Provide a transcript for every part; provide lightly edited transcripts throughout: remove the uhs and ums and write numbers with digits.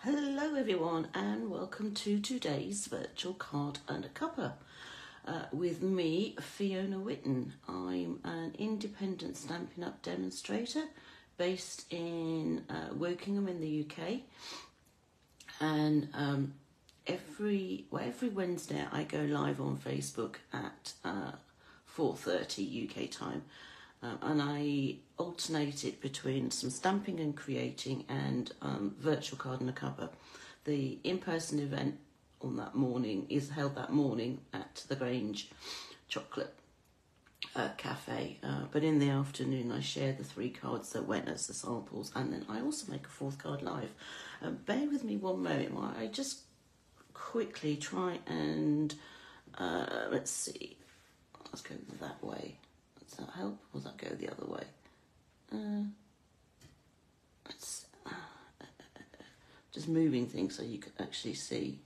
Hello everyone and welcome to today's virtual card and a cuppa with me, Fiona Whitten. I'm an independent Stampin' Up demonstrator based in Wokingham in the UK, and every Wednesday I go live on Facebook at 4:30 UK time. And I alternate it between some stamping and creating and virtual card and a cuppa. The in-person event on that morning is held that morning at the Grange Chocolate Cafe, but in the afternoon I share the 3 cards that went as the samples, and then I also make a 4th card live. Bear with me one moment while I just quickly try and let's see, let's go that way. Does that help? Or does that go the other way? Let's just moving things so you can actually see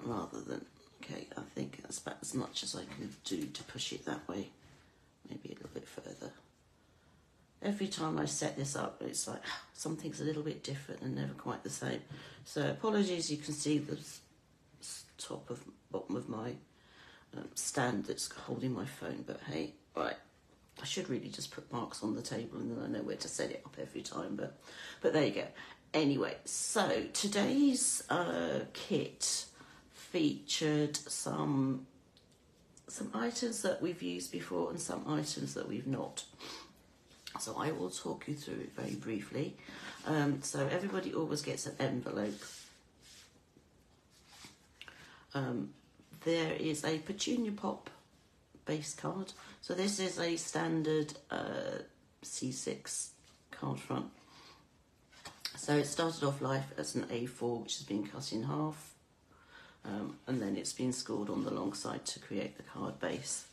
rather than, okay, I think that's about as much as I can do to push it that way. Maybe a little bit further. Every time I set this up, it's like something's a little bit different and never quite the same. So apologies, you can see the bottom of my stand that's holding my phone, but hey, right, I should really just put marks on the table and then I know where to set it up every time, but there you go. Anyway, so today's kit featured some items that we've used before and some items that we've not. So I will talk you through it very briefly. So everybody always gets an envelope. There is a Petunia Pop base card. So this is a standard C6 card front. So it started off life as an A4, which has been cut in half, and then it's been scored on the long side to create the card base.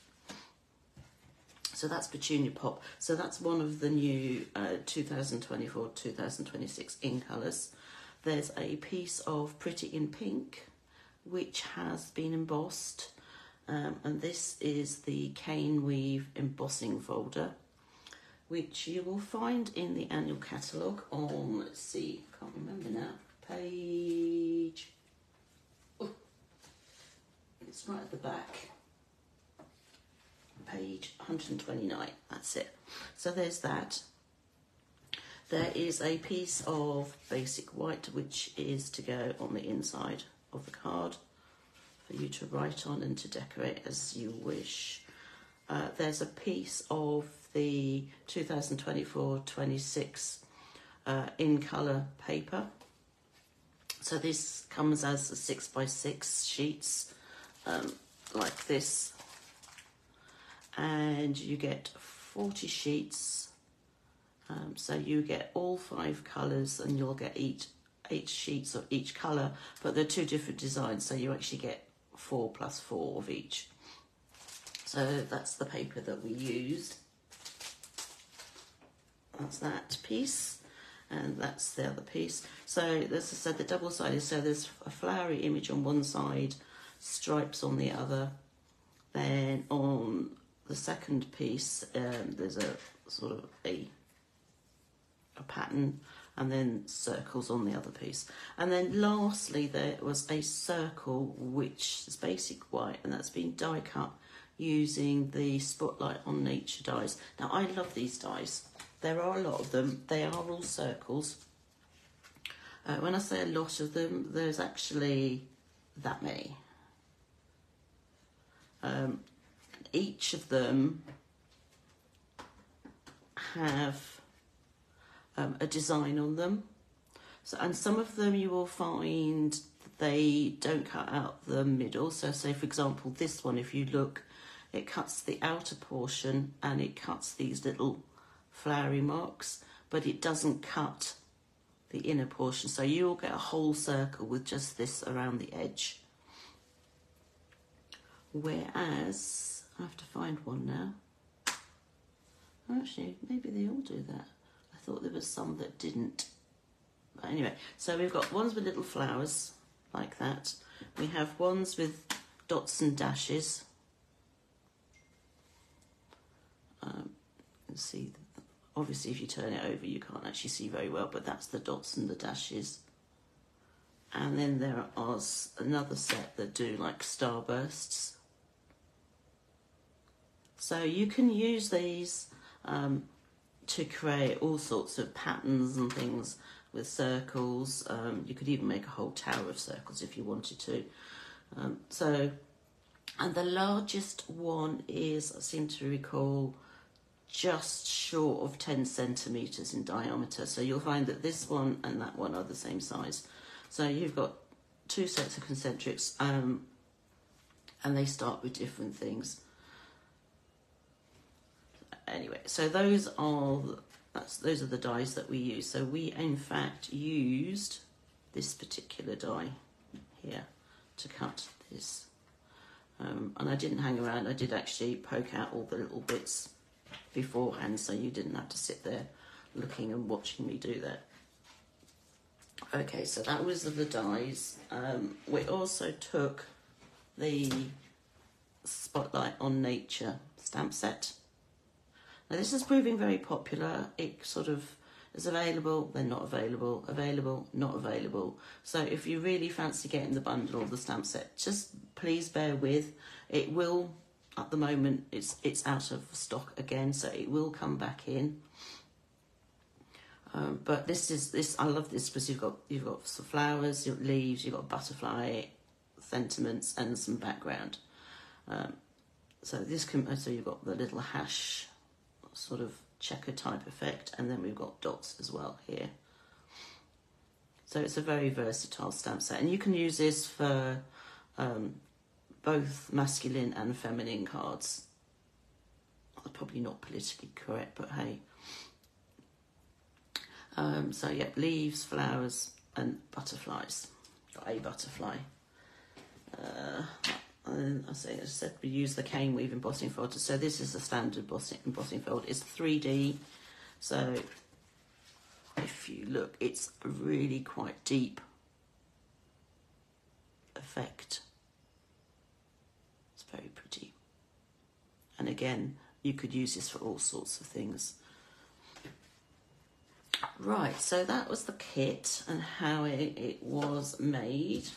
So that's Petunia Pop. So that's one of the new 2024-2026 in colours. There's a piece of Pretty in Pink, which has been embossed, and this is the Cane Weave Embossing Folder, which you will find in the annual catalogue on, let's see, can't remember now, page, oh, it's right at the back, page 129, that's it. So there's that. There is a piece of basic white which is to go on the inside of the card for you to write on and to decorate as you wish. There's a piece of the 2024-26 in colour paper. So this comes as a 6x6 sheets like this, and you get 40 sheets. So you get all 5 colours, and you'll get 8 sheets of each colour, but they're 2 different designs, so you actually get 4 + 4 of each. So that's the paper that we used. That's that piece, and that's the other piece. So as I said, the double-sided, so there's a flowery image on one side, stripes on the other. Then on the second piece, there's a sort of a pattern, and then circles on the other piece. And then lastly, there was a circle which is basic white, and that's been die cut using the Spotlight on Nature dies. Now I love these dies. There are a lot of them. They are all circles. When I say a lot of them, there's actually that many. Each of them have a design on them. So, and some of them you will find they don't cut out the middle. So say for example this one, if you look, it cuts the outer portion and it cuts these little flowery marks, but it doesn't cut the inner portion. So you will get a whole circle with just this around the edge. Whereas, I have to find one now. Actually, maybe they all do that. I thought there was some that didn't. But anyway, so we've got ones with little flowers like that. We have ones with dots and dashes. You can see, obviously if you turn it over you can't actually see very well, but that's the dots and the dashes. And then there are another set that do like starbursts. So you can use these to create all sorts of patterns and things with circles. You could even make a whole tower of circles if you wanted to. And the largest one is, I seem to recall, just short of 10 centimetres in diameter. So you'll find that this one and that one are the same size. So you've got two sets of concentrics, and they start with different things. Anyway, so those are the dies that we use. So we in fact used this particular die here to cut this. And I didn't hang around, I did actually poke out all the little bits beforehand, so you didn't have to sit there looking and watching me do that. Okay, so that was the dies. We also took the Spotlight on Nature stamp set. Now this is proving very popular. It sort of is available, then not available, available, not available. So if you really fancy getting the bundle or the stamp set, just please bear with. It will, at the moment, it's out of stock again, so it will come back in. But I love this because you've got some flowers, you've got leaves, you've got butterfly sentiments and some background. So you've got the little hash sort of checker type effect, and then we've got dots as well here. So it's a very versatile stamp set, and you can use this for both masculine and feminine cards. Probably not politically correct, but hey. So yeah, leaves, flowers, and butterflies. Got a butterfly. And I said we use the cane weave embossing folder. So this is the standard embossing folder. It's 3D. So if you look, it's a really quite deep effect. It's very pretty. And again, you could use this for all sorts of things. Right, so that was the kit and how it was made.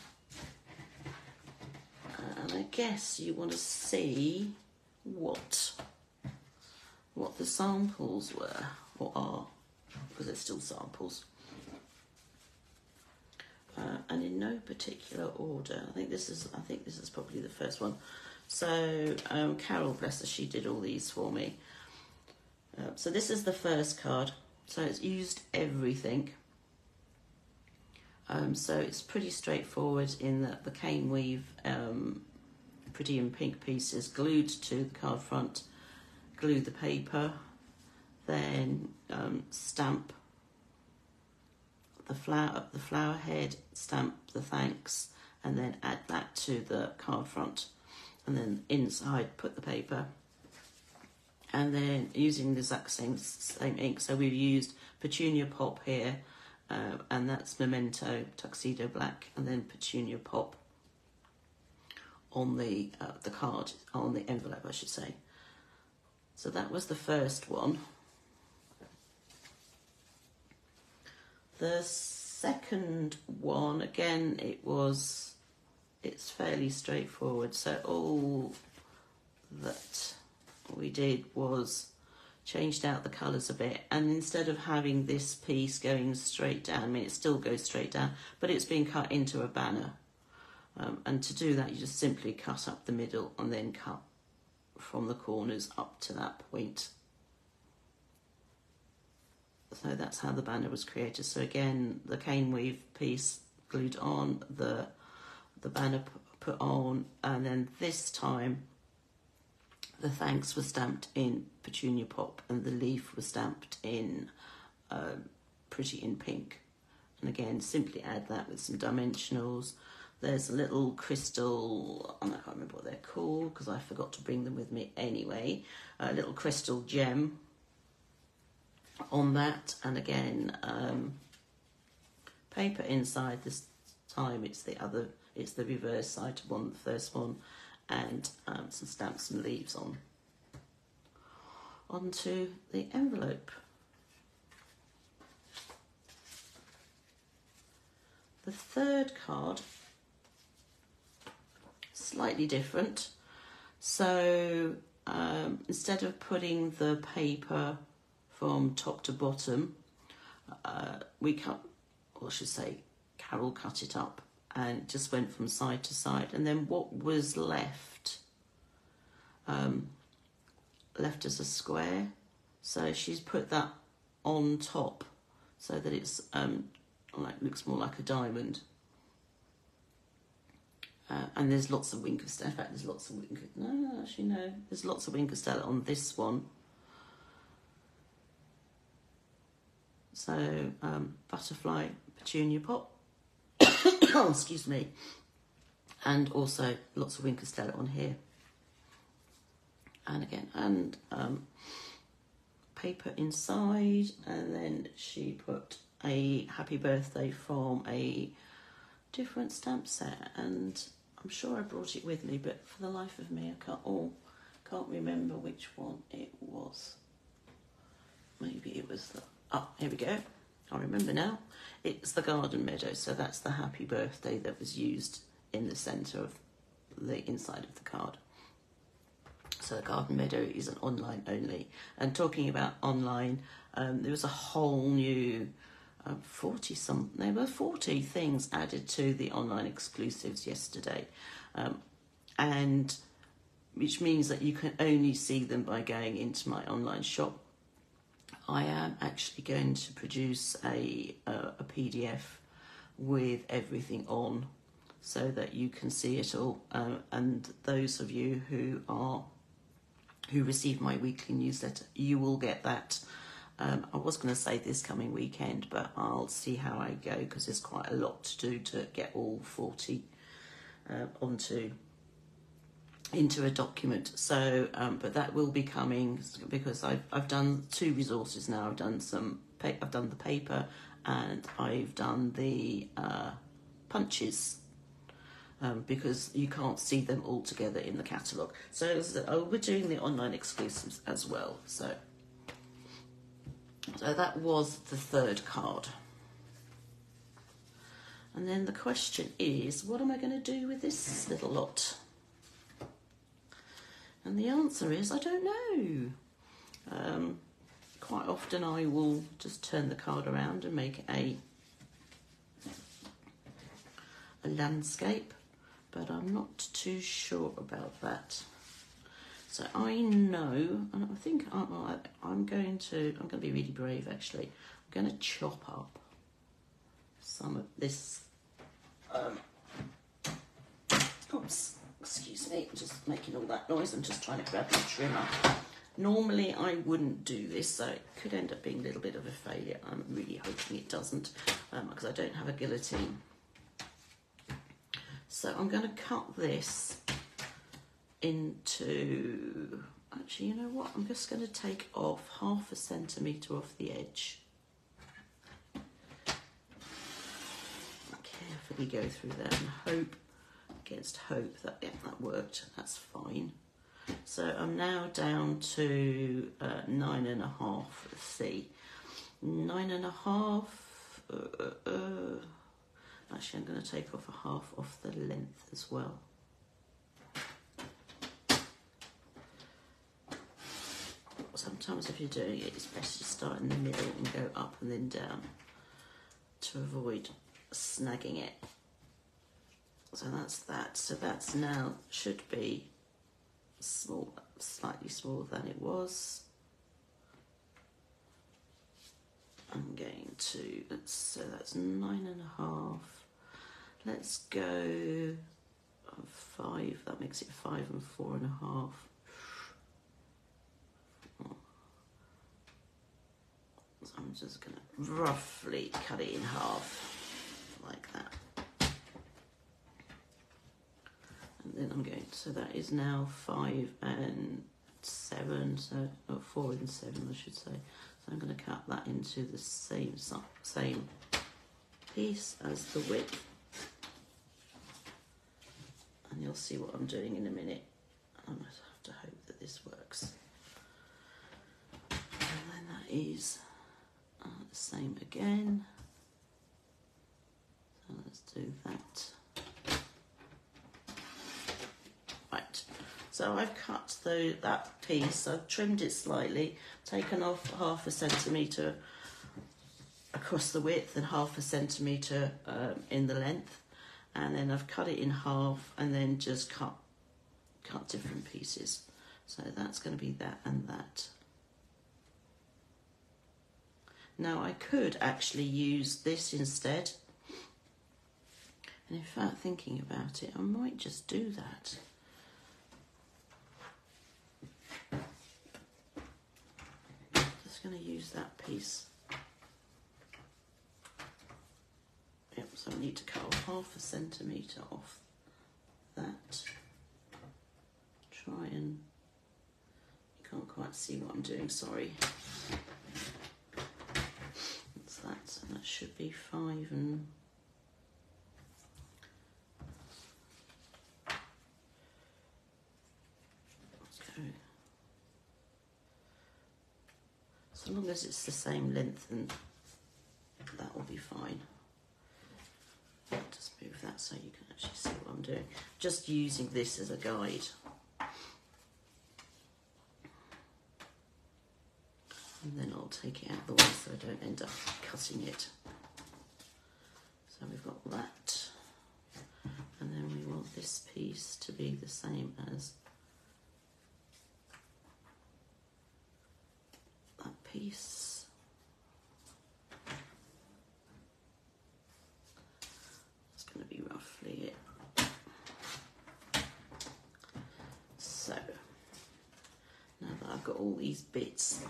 And I guess you want to see what the samples were, or are, because they're still samples. And in no particular order. I think this is probably the first one. So Carol, bless her, she did all these for me. So this is the first card. So it's used everything. So it's pretty straightforward in that the cane weave, pretty in pink pieces, glued to the card front, glue the paper, then stamp the flower head, stamp the thanks, and then add that to the card front, and then inside put the paper. And then using the exact same ink, so we've used Petunia Pop here, and that's Memento Tuxedo Black, and then Petunia Pop on the card, on the envelope, I should say. So that was the first one. The second one, again, it's fairly straightforward. So all that we did was changed out the colours a bit, and instead of having this piece going straight down, I mean it still goes straight down, but it's being cut into a banner, and to do that you just simply cut up the middle and then cut from the corners up to that point. So that's how the banner was created. So again, the cane weave piece glued on, the banner put on, and then this time the thanks were stamped in Petunia Pop and the leaf was stamped in pretty in pink. And again, simply add that with some dimensionals. There's a little crystal, and I can't remember what they're called because I forgot to bring them with me anyway, a little crystal gem on that. And again, paper inside. This time it's the reverse side to the first one. And some stamps and leaves onto the envelope. The third card, slightly different. So instead of putting the paper from top to bottom, we cut, or I should say, Carol cut it up and just went from side to side. And then what was left, left as a square. So she's put that on top so that it's looks more like a diamond. And there's lots of wink of stella. In fact, there's lots of wink. No, actually no. There's lots of wink of stella on this one. So butterfly, Petunia Pop. Oh, excuse me. And also lots of wink of stella on here. And again, and paper inside, and then she put a happy birthday from a different stamp set, and I'm sure I brought it with me, but for the life of me I can't remember which one it was. Maybe it was the, oh, here we go, I remember now. It's the garden meadow, so that's the happy birthday that was used in the centre of the inside of the card. So the garden meadow is an online only. And talking about online, there was a whole new 40 things added to the online exclusives yesterday, and which means that you can only see them by going into my online shop. I am actually going to produce a PDF with everything on so that you can see it all, and those of you who receive my weekly newsletter, you will get that. I was going to say this coming weekend, but I'll see how I go because there's quite a lot to do to get all 40 into a document. So, but that will be coming because I've done 2 resources now. I've done the paper and I've done the punches. Because you can't see them all together in the catalogue. So we're doing the online exclusives as well. So that was the third card. And then the question is, what am I going to do with this little lot? And the answer is, I don't know. Quite often I will just turn the card around and make a landscape. But I'm not too sure about that. So I know, and I think I'm going to be really brave actually. I'm going to chop up some of this. Oops, excuse me, just making all that noise. I'm just trying to grab the trimmer. Normally I wouldn't do this, so it could end up being a little bit of a failure. I'm really hoping it doesn't, because I don't have a guillotine. So I'm going to cut this into, actually, you know what? I'm just going to take off 1/2 centimetre off the edge. Carefully go through there and hope, against hope, that, yeah, that worked. That's fine. So I'm now down to 9.5. Let's see. 9.5. Actually, I'm going to take off 1/2 off the length as well. Sometimes if you're doing it, it's best to start in the middle and go up and then down to avoid snagging it. So that's that. So that's now should be small, slightly smaller than it was. I'm going to, so that's 9.5. Let's go 5. That makes it 5 and 4.5. So I'm just going to roughly cut it in half like that. And then I'm going, so that is now 5 and 7, so 4 and 7 I should say. So I'm going to cut that into the same piece as the width. And you'll see what I'm doing in a minute. I might have to hope that this works. And then that is the same again. So let's do that. Right, so I've cut that piece, I've trimmed it slightly, taken off 1/2 centimetre across the width and 1/2 centimetre in the length, and then I've cut it in half and then just cut different pieces. So that's going to be that and that. Now I could actually use this instead, and in fact, thinking about it, I might just do that. Just going to use that piece. Yep, so I need to cut off 1/2 centimetre off that. Try and, you can't quite see what I'm doing, sorry. That's that, so that should be 5 and let's go. So long as it's the same length, and that will be fine. Just move that so you can actually see what I'm doing. Just using this as a guide. And then I'll take it out of the way so I don't end up cutting it. So we've got that. And then we want this piece to be the same as that piece. It's going to be roughly it. So, now that I've got all these bits,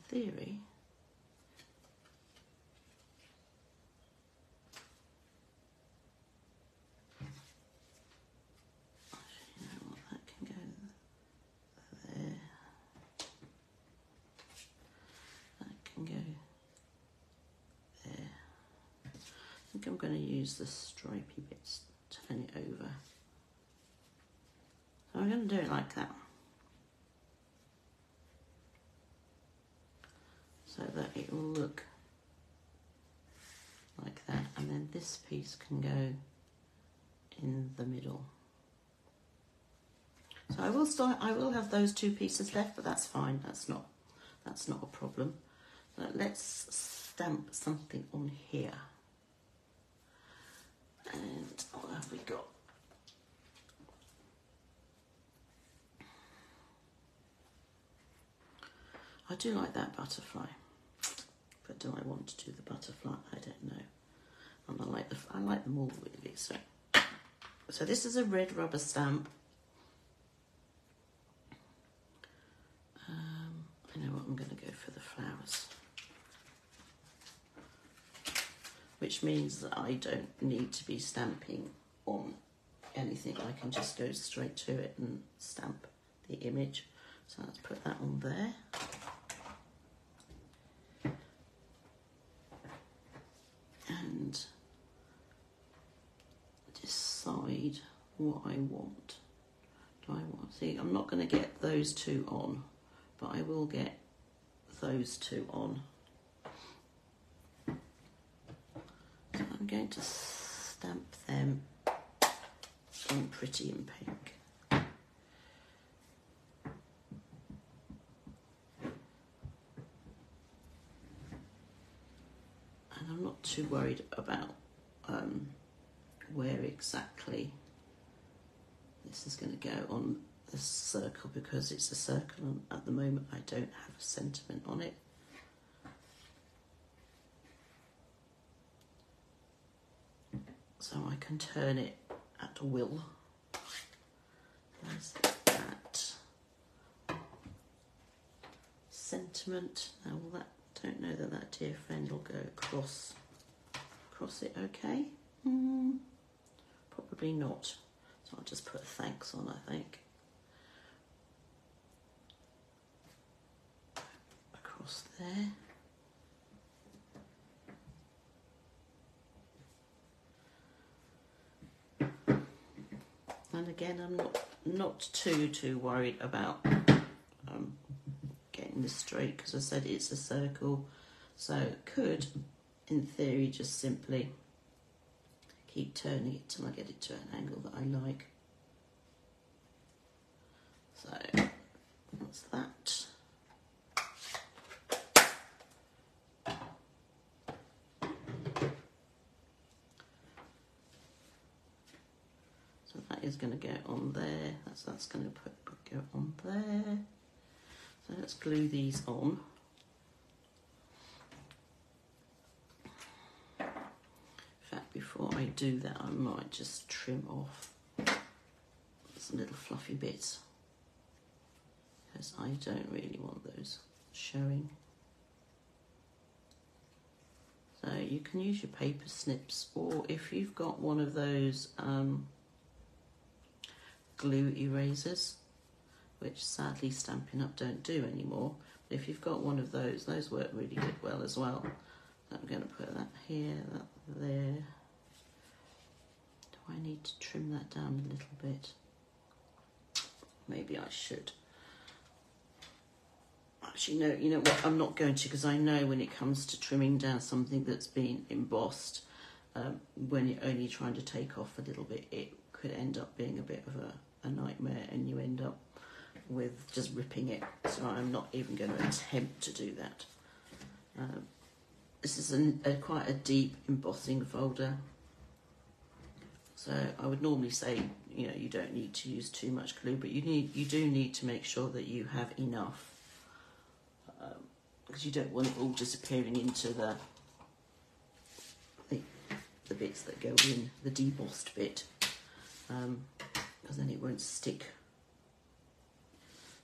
theory, actually, you know what, that can go there, that can go there. I think I'm going to use the stripy bits, turn it over. So I'm going to do it like that, so that it will look like that, and then this piece can go in the middle. So I will have those 2 pieces left, but that's fine. That's not a problem. So let's stamp something on here. And what have we got? I do like that butterfly. But do I want to do the butterfly? I don't know. And I like them all really. So this is a red rubber stamp. I know what, I'm going to go for the flowers, which means that I don't need to be stamping on anything. I can just go straight to it and stamp the image. So let's put that on there. And decide what I want. See, I'm not going to get those 2 on, but I will get those 2 on. So I'm going to stamp them in Pretty in Pink. And I'm not too worried about where exactly this is going to go on the circle, because it's a circle and at the moment I don't have a sentiment on it. So I can turn it at will. There's that. Sentiment. Now, don't know that dear friend will go across it okay? Probably not. So I'll just put thanks on, I think. Across there. And again, I'm not too worried about getting this straight, because I said it's a circle, so it could, in theory, just simply keep turning it till I get it to an angle that I like. So that's that. So that is going to go on there. That's going to go on there. So let's glue these on. In fact, before I do that, I might just trim off some little fluffy bits, because I don't really want those showing. So you can use your paper snips, or if you've got one of those glue erasers, which sadly Stampin' Up don't do anymore, but if you've got one of those work really well as well. So I'm going to put that here, that there. Do I need to trim that down a little bit? Maybe I should. Actually, no, you know what, I'm not going to, because I know when it comes to trimming down something that's been embossed, when you're only trying to take off a little bit, it could end up being a bit of a nightmare, and you end up with just ripping it. So I'm not even going to attempt to do that. This is quite a deep embossing folder, so I would normally say, you know, you don't need to use too much glue, but you do need to make sure that you have enough, because you don't want it all disappearing into the bits that go in, the debossed bit, because then it won't stick.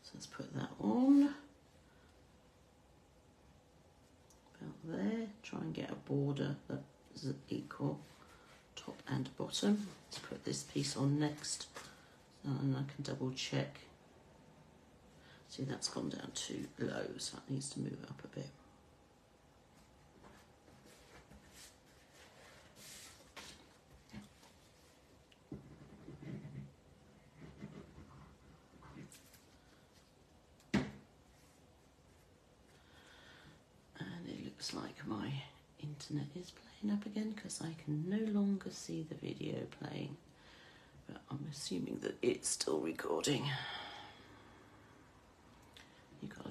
So let's put that on about there. Try and get a border that is equal top and bottom. Let's put this piece on next, and I can double check. See, that's gone down too low, so it needs to move up a bit. Looks like my internet is playing up again, because I can no longer see the video playing, but I'm assuming that it's still recording. You gotta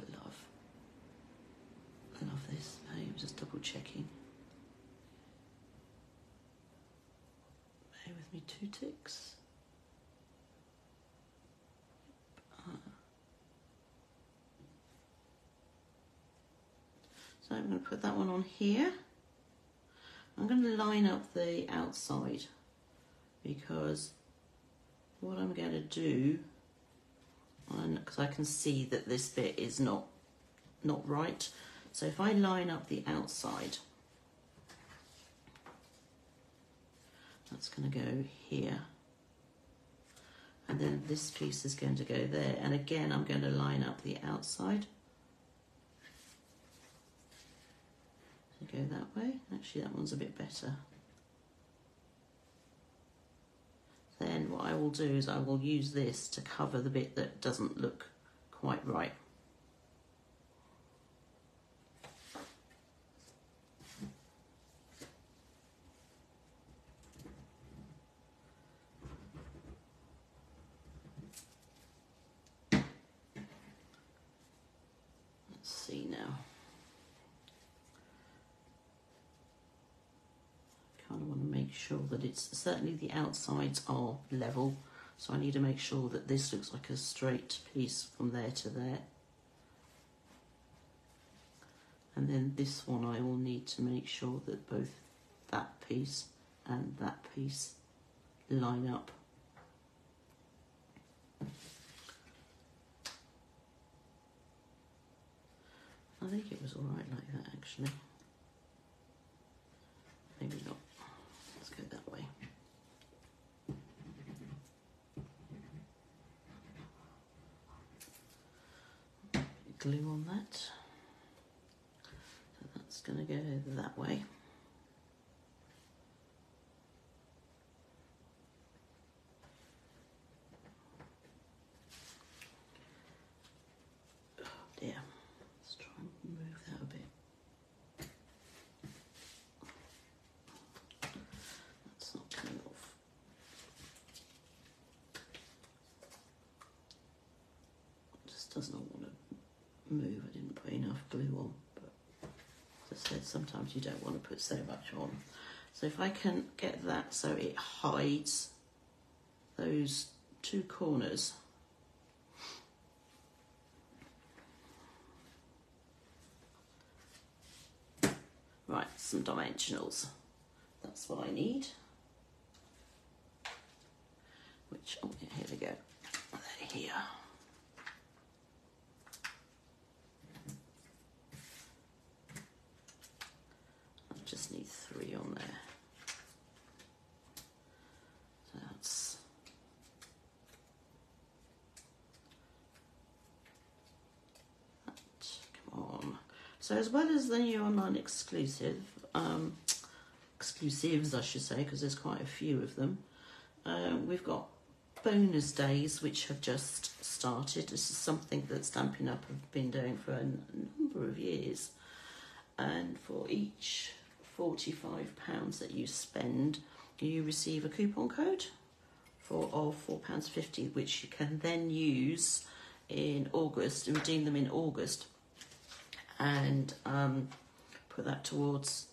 love this. I'm just double checking. Bear with me 2 ticks. So I'm going to put that one on here. I'm going to line up the outside, because what I'm going to do, because I can see that this bit is not right. So if I line up the outside, that's going to go here. And then this piece is going to go there. And again, I'm going to line up the outside. Go that way. Actually, that one's a bit better. Then what I will do is I will use this to cover the bit that doesn't look quite right. Let's see now. Kind of want to make sure that it's, certainly the outsides are level, so I need to make sure that this looks like a straight piece from there to there. And then this one, I will need to make sure that both that piece and that piece line up. I think it was all right like that, actually. Maybe not. Let's go that way. Glue on that. So that's going to go that way. does not want to move. I didn't put enough glue on, but as I said, sometimes you don't want to put so much on. So if I can get that so it hides those two corners. Right, some dimensionals. That's what I need. Which, oh, here we go. They're here. I just need 3 on there. So that's that. Come on. So as well as the new online exclusives, I should say, because there's quite a few of them, we've got bonus days which have just started. This is something that Stampin' Up have been doing for a number of years, and for each £45 that you spend, you receive a coupon code of £4.50, which you can then use in August, and redeem them in August, and put that towards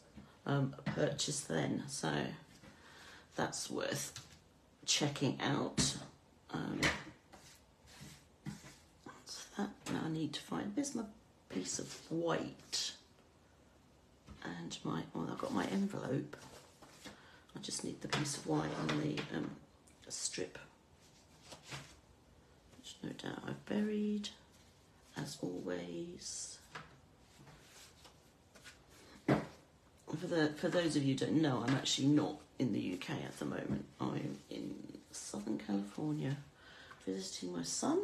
a purchase then. So that's worth checking out. So that, now I need to find, where's my piece of white and my, well, I've got my envelope. I just need the piece of white on the strip, which no doubt I've buried as always. For those of you who don't know, I'm actually not in the UK at the moment. I'm in Southern California visiting my son,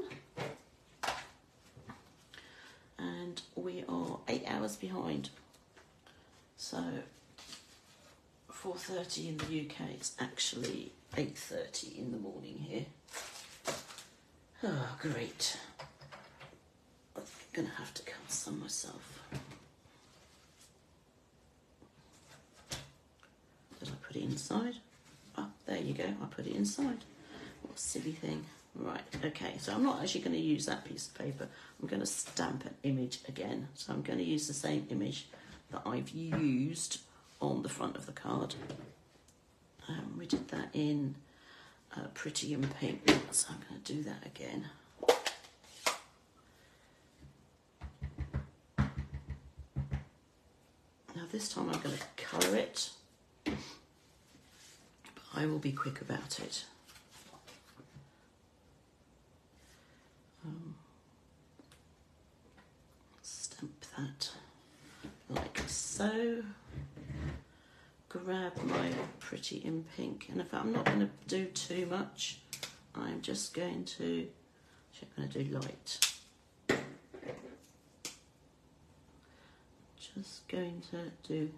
and we are 8 hours behind. So 4:30 in the UK, it's actually 8:30 in the morning here. Oh, great. I'm gonna have to cut some myself. Did I put it inside? Oh, there you go, I put it inside. What a silly thing. Right, okay, so I'm not actually going to use that piece of paper. I'm going to stamp an image again. So I'm going to use the same image that I've used on the front of the card. We did that in Pretty in Pink, so I'm going to do that again. Now this time I'm going to colour it. I will be quick about it. Stamp that like so. Grab my Pretty in Pink, and if I'm not going to do too much, I'm just going to do light. Just going to do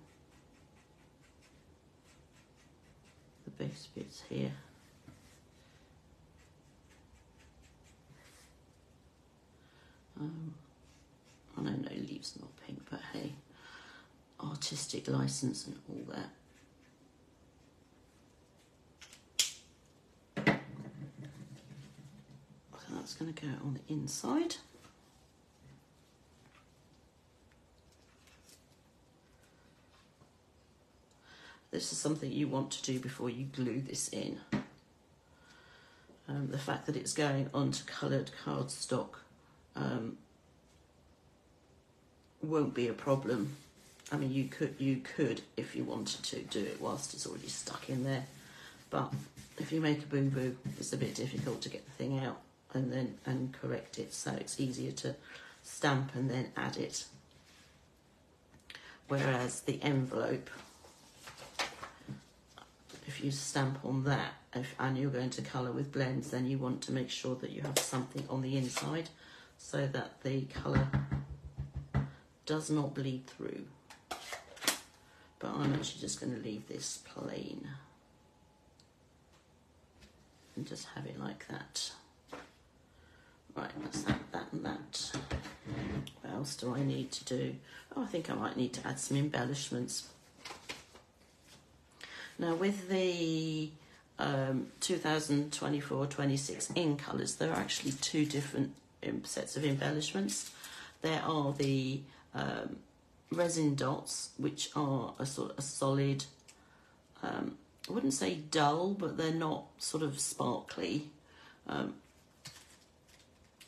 the base bits here. I know no leaves not pink, but hey, artistic license and all that. So that's going to go on the inside. This is something you want to do before you glue this in. The fact that it's going onto coloured cardstock won't be a problem. I mean, you could, if you wanted to, do it whilst it's already stuck in there. But if you make a boo-boo, it's a bit difficult to get the thing out and correct it. So it's easier to stamp and then add it. Whereas the envelope, if you stamp on that, and you're going to colour with blends, then you want to make sure that you have something on the inside so that the colour does not bleed through. But I'm actually just going to leave this plain and just have it like that. Right, that's that and that. What else do I need to do? Oh, I think I might need to add some embellishments. Now with the 2024-26 in colours, there are actually two different sets of embellishments. There are the resin dots, which are a sort of a solid, I wouldn't say dull, but they're not sort of sparkly,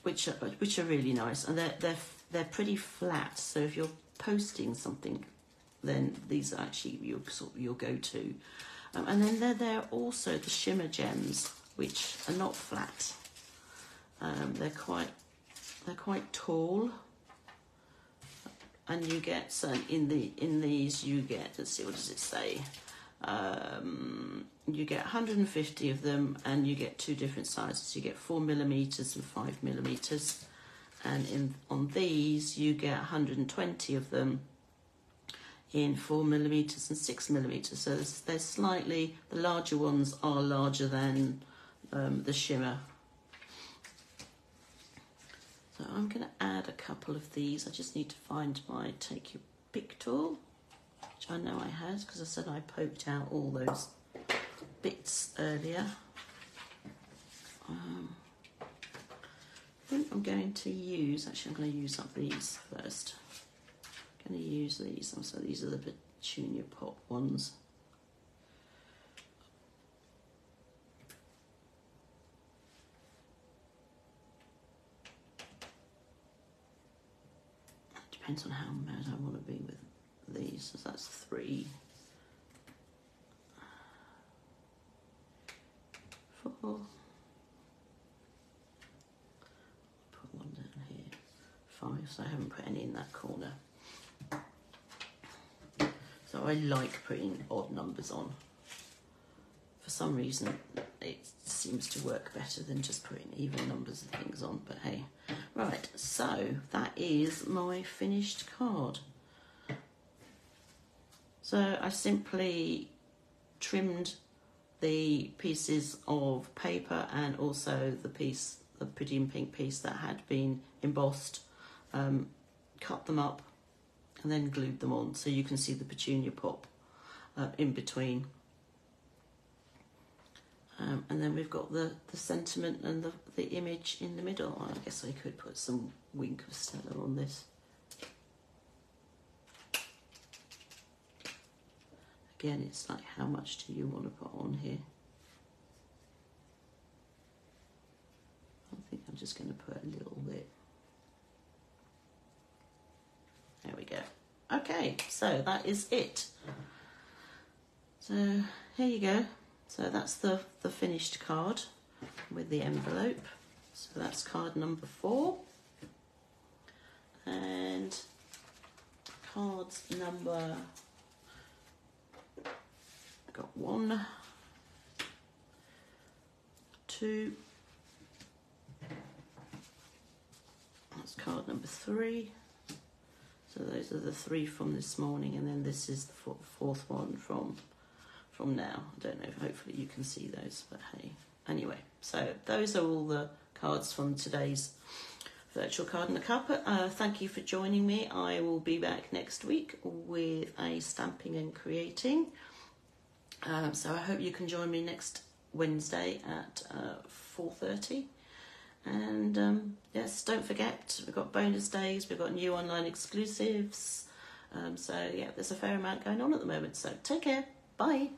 which are really nice, and they're pretty flat. So if you're posting something, then these are actually your go-to. And then there are also the shimmer gems, which are not flat. They're quite tall, and you get in these you get, let's see, what does it say? You get 150 of them, and you get 2 different sizes. You get 4mm and 5mm, and on these you get 120 of them in 4mm and 6mm. So they're slightly, the larger ones are larger than the shimmer. So I'm going to add a couple of these. I just need to find my Take Your Pick tool, which I know I had, because I said I poked out all those bits earlier. I think I'm going to use, actually I'm going to use up these first. I'm going to use these, so these are the Petunia Pop ones. Depends on how mad I want to be with these. So that's 3, 4. Put one down here. 5. So I haven't put any in that corner. So I like putting odd numbers on. For some reason, it seems to work better than just putting even numbers and things on, but hey. Right, so that is my finished card. So I simply trimmed the pieces of paper and also the pretty and pink piece that had been embossed, cut them up and then glued them on, so you can see the Petunia Pop in between. And then we've got the sentiment and the image in the middle. I guess I could put some wink of Stella on this. Again, it's like, how much do you want to put on here? I think I'm just going to put a little bit. There we go. Okay, so that is it. So here you go. So that's the finished card with the envelope. So that's card number 4. And cards number, got 1, 2, that's card number 3. So those are the 3 from this morning, and then this is the 4th one from now. I don't know, hopefully you can see those, but hey. Anyway, so those are all the cards from today's virtual card and a cuppa. Thank you for joining me. I will be back next week with a stamping and creating. So I hope you can join me next Wednesday at 4:30. And yes, don't forget, we've got bonus days, we've got new online exclusives. So yeah, there's a fair amount going on at the moment. So take care. Bye.